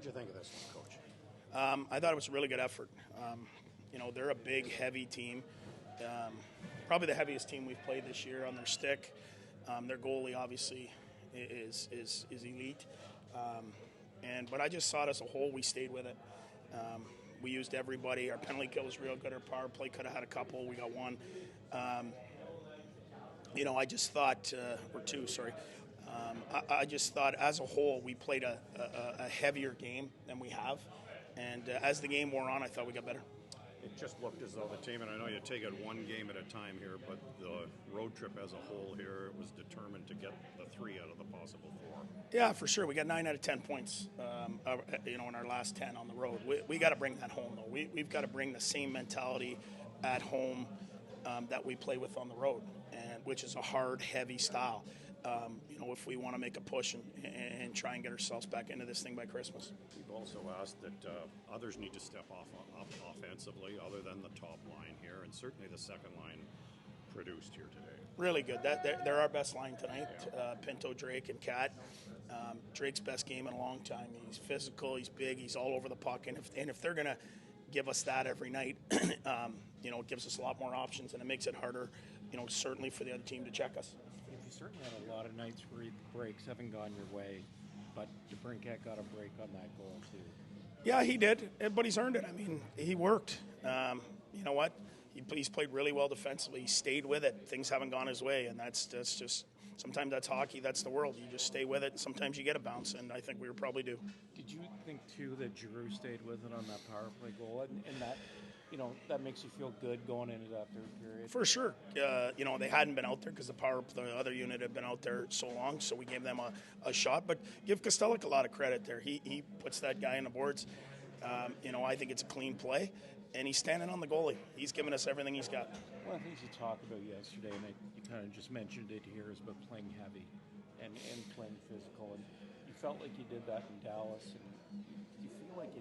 What did you think of this one, Coach? I thought it was a really good effort. They're a big, heavy team. Probably the heaviest team we've played this year on their stick. Their goalie obviously is elite. But I just thought as a whole we stayed with it. We used everybody. Our penalty kill was real good. Our power play could have had a couple. We got one. I just thought, or two, sorry. I just thought as a whole we played a heavier game than we have. And as the game wore on, I thought we got better. It just looked as though the team, and I know you take it one game at a time here, but the road trip as a whole here was determined to get the 3 out of the possible 4. Yeah, for sure. We got 9 out of 10 points, in our last 10 on the road. We got to bring that home, though. We've got to bring the same mentality at home that we play with on the road, and which is a hard, heavy style. If we want to make a push and try and get ourselves back into this thing by Christmas. We've also asked that others need to step up offensively other than the top line here, and certainly the second line produced here today. Really good. They're our best line tonight. Yeah. Pinto, Drake, and Cat. Drake's best game in a long time. He's physical, he's big, he's all over the puck, and if they're going to give us that every night, it gives us a lot more options, and it makes it harder, certainly for the other team to check us. You certainly had a lot of nights where the breaks haven't gone your way, but DeBrincat got a break on that goal too. Yeah, he did, but he's earned it. I mean, he worked. You know what? He's played really well defensively. He stayed with it. Things haven't gone his way, and that's just sometimes that's hockey. That's the world. You just stay with it, and sometimes you get a bounce, and I think we were probably due. Did you think, too, that Giroux stayed with it on that power play goal, and that that makes you feel good going into that third period? For sure. They hadn't been out there because the other unit had been out there so long, so we gave them a shot. But give Kostelic a lot of credit there. He puts that guy in the boards. I think it's a clean play, and he's standing on the goalie. He's giving us everything he's got. One of the things you talked about yesterday, and you kind of just mentioned it here, is about playing heavy and playing physical. And you felt like you did that in Dallas. And do you feel like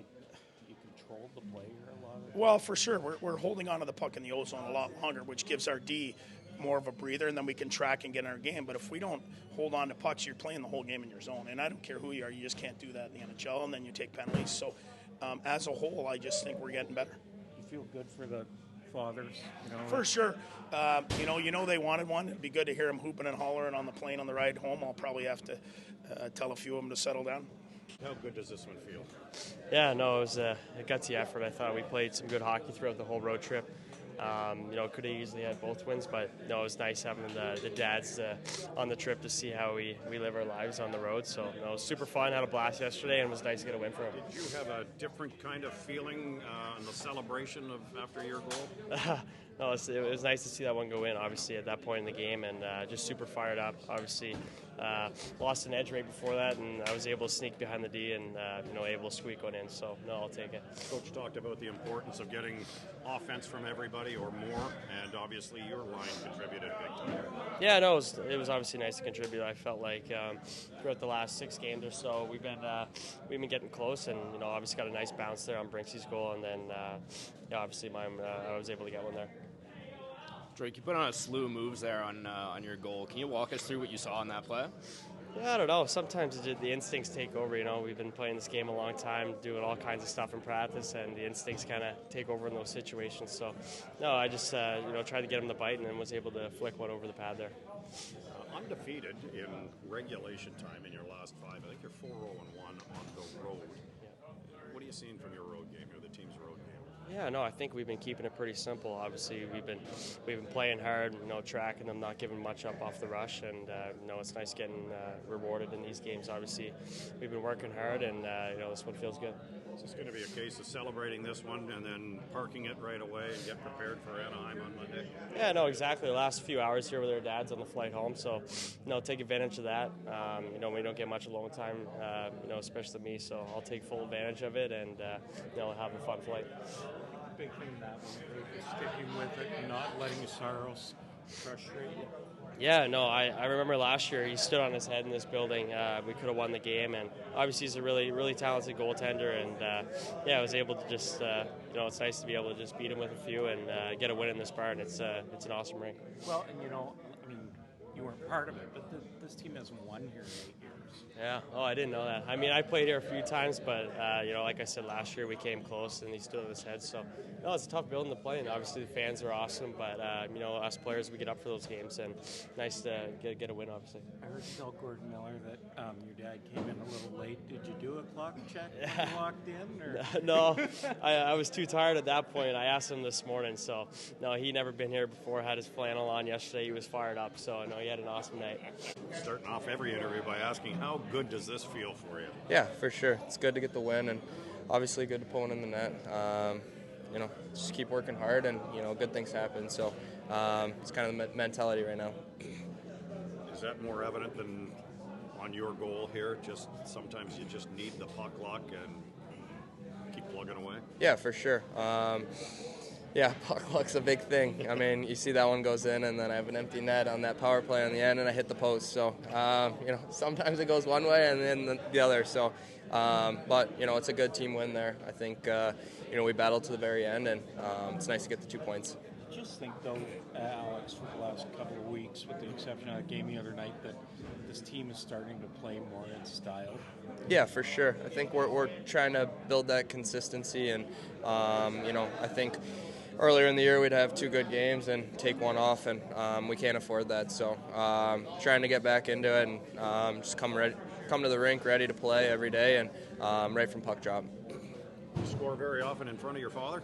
you controlled the play here a lot of it? Well, for sure. We're holding on to the puck in the O-zone a lot longer, which gives our D more of a breather, and then we can track and get in our game. But if we don't hold on to pucks, you're playing the whole game in your zone. And I don't care who you are, you just can't do that in the NHL, and then you take penalties. So as a whole, I just think we're getting better. You feel good for the fathers? For sure. They wanted one. It'd be good to hear them hooping and hollering on the plane on the ride home. I'll probably have to tell a few of them to settle down. How good does this one feel? Yeah, no, it was a gutsy effort. I thought we played some good hockey throughout the whole road trip. Could have easily had both wins, but it was nice having the dads on the trip to see how we live our lives on the road. So it was super fun. Had a blast yesterday, and it was nice to get a win for them. Did you have a different kind of feeling in the celebration after your goal? No, it was nice to see that one go in, obviously, at that point in the game, and just super fired up. Obviously, lost an edge right before that, and I was able to sneak behind the D and, able to squeak one in. So, no, I'll take it. Coach talked about the importance of getting offense from everybody or more, and obviously your line contributed big time. Yeah, no, it was obviously nice to contribute. I felt like throughout the last 6 games or so, we've been getting close, and, obviously got a nice bounce there on Brinksy's goal, and then, obviously I was able to get one there. Drake, you put on a slew of moves there on your goal. Can you walk us through what you saw on that play? Yeah, I don't know. Sometimes the instincts take over. We've been playing this game a long time, doing all kinds of stuff in practice, and the instincts kind of take over in those situations. So, no, I just tried to get him the bite and then was able to flick one over the pad there. Undefeated in regulation time in your last 5. I think you're 4-0-1 on the road. Yeah. What are you seeing from your road game or the team's road game? Yeah, no, I think we've been keeping it pretty simple. Obviously, we've been playing hard, tracking them, not giving much up off the rush, and it's nice getting rewarded in these games. Obviously, we've been working hard, and this one feels good. Is this going to be a case of celebrating this one and then parking it right away and get prepared for Anaheim on Monday? Yeah, no, exactly. The last few hours here with our dads on the flight home, so take advantage of that. We don't get much alone time, especially me, so I'll take full advantage of it and have a fun flight. Big thing that was sticking with it and not letting Saros frustrate you. Yeah, no, I remember last year he stood on his head in this building. We could have won the game, and obviously he's a really, really talented goaltender. And I was able to just, it's nice to be able to just beat him with a few and get a win in this part. It's an awesome ring. Well, and you weren't part of it, but this team hasn't won here in 8 years. Yeah. Oh, I didn't know that. I mean, I played here a few times, but like I said last year, we came close and he stood on his head. So, no, it's a tough building to play, and obviously the fans are awesome. But us players, we get up for those games, and nice to get a win. Obviously. I heard you tell Gordon Miller that your dad came in a little late. Did you do a clock check when you walked in? Or? No, I was too tired at that point. I asked him this morning. So, no, he'd never been here before. Had his flannel on yesterday. He was fired up. So, no, he had an awesome night. Starting off every interview by asking, how good does this feel for you? Yeah, for sure. It's good to get the win, and obviously good to pull one in the net. Just keep working hard, and good things happen. So it's kind of the mentality right now. Is that more evident than on your goal here? Just sometimes you just need the puck luck and keep plugging away. Yeah, for sure. Puck luck's a big thing. I mean, you see that one goes in, and then I have an empty net on that power play on the end, and I hit the post. So, sometimes it goes one way and then the other. So, but it's a good team win there. I think, we battled to the very end, and it's nice to get the 2 points. I just think, though, Alex, for the last couple of weeks, with the exception of that game the other night, that this team is starting to play more in style. Yeah, for sure. I think we're trying to build that consistency, and, I think earlier in the year we'd have 2 good games and take one off, and we can't afford that. So trying to get back into it and just come to the rink ready to play every day and right from puck drop. You score very often in front of your father?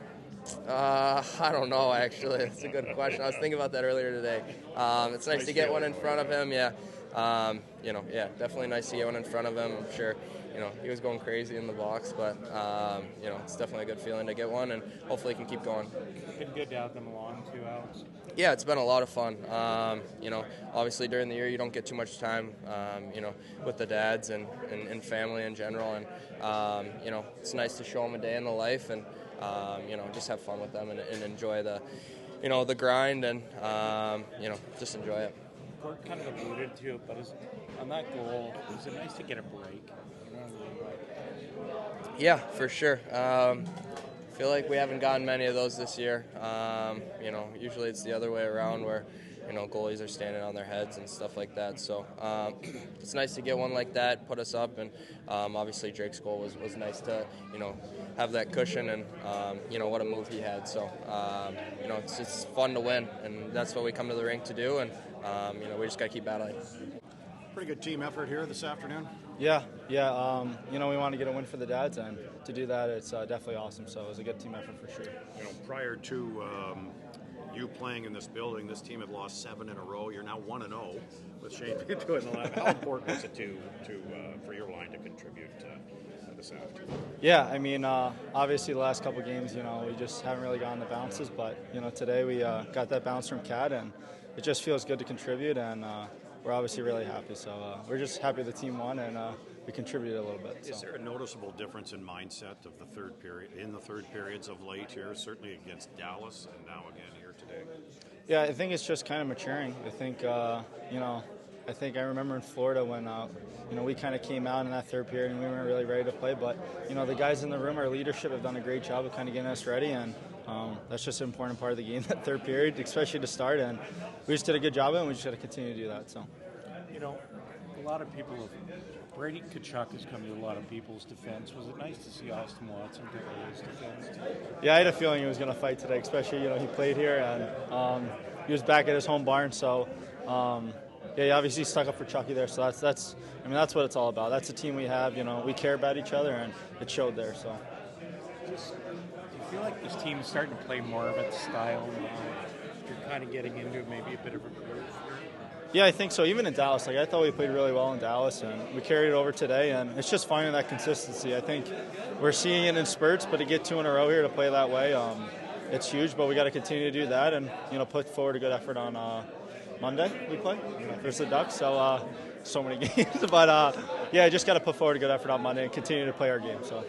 I don't know, actually. That's a good question. I was thinking about that earlier today. It's nice to get one in front of him, yeah. Definitely nice to get one in front of him. I'm sure, he was going crazy in the box, but, it's definitely a good feeling to get one, and hopefully he can keep going. It's been good to have them along, too, Alex. Yeah, it's been a lot of fun. Obviously during the year you don't get too much time, with the dads and family in general, and, it's nice to show them a day in the life and, just have fun with them and enjoy the, the grind and, just enjoy it. Gord kind of alluded to it, but on that goal, was it nice to get a break? Yeah, for sure. I feel like we haven't gotten many of those this year. Usually it's the other way around where, goalies are standing on their heads and stuff like that. So it's nice to get one like that, put us up, and obviously Drake's goal was nice to, have that cushion and, what a move he had. So, it's fun to win, and that's what we come to the rink to do, and, we just got to keep battling. Pretty good team effort here this afternoon. Yeah. We want to get a win for the dads, and to do that, it's definitely awesome. So it was a good team effort for sure. Prior to you playing in this building, this team had lost 7 in a row. You're now 1-0 with Shane Pinto in the line. How important was it to for your line to contribute this afternoon? Yeah, I mean, obviously the last couple games, we just haven't really gotten the bounces, but today we got that bounce from Cat, and it just feels good to contribute, and we're obviously really happy. So we're just happy the team won, and we contributed a little bit. Is there a noticeable difference in mindset of the third periods of late here, certainly against Dallas and now again here today? Yeah, I think it's just kind of maturing. I think, I remember in Florida when, we kind of came out in that third period and we weren't really ready to play. But, the guys in the room, our leadership, have done a great job of kind of getting us ready. And that's just an important part of the game, that third period, especially to start. And we just did a good job of it, and we just got to continue to do that. So, a lot of people have. Brady Tkachuk has come to a lot of people's defense. Was it nice to see Austin Watson take his defense? Yeah, I had a feeling he was going to fight today, especially, he played here and he was back at his home barn. So, he obviously stuck up for Chucky there. So that's what it's all about. That's the team we have. We care about each other, and it showed there. So, do you feel like this team is starting to play more of its style now? You're kind of getting into maybe a bit of a groove. Yeah, I think so. Even in Dallas, I thought we played really well in Dallas, and we carried it over today. And it's just finding that consistency. I think we're seeing it in spurts, but to get 2 in a row here to play that way, it's huge. But we got to continue to do that, and put forward a good effort on Monday. We play versus the Ducks, so many games. But just got to put forward a good effort on Monday and continue to play our game. So.